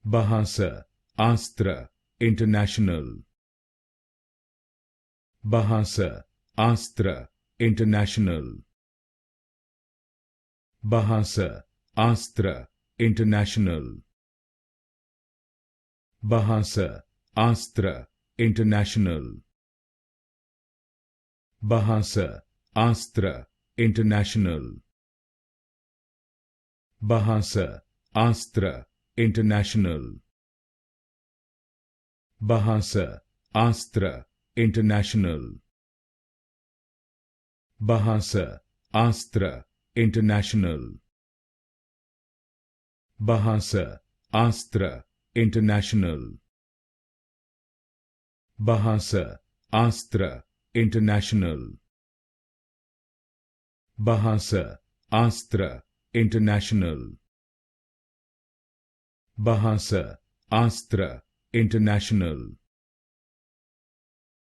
Bahasa Astra International. Bahasa Astra International. Bahasa Astra International. Bahasa Astra International. Bahasa Astra International. Bahasa Astra International. Bahasa Astra International. Bahasa Astra International. Bahasa Astra International. Bahasa Astra International. Bahasa Astra International. Bahasa Astra International.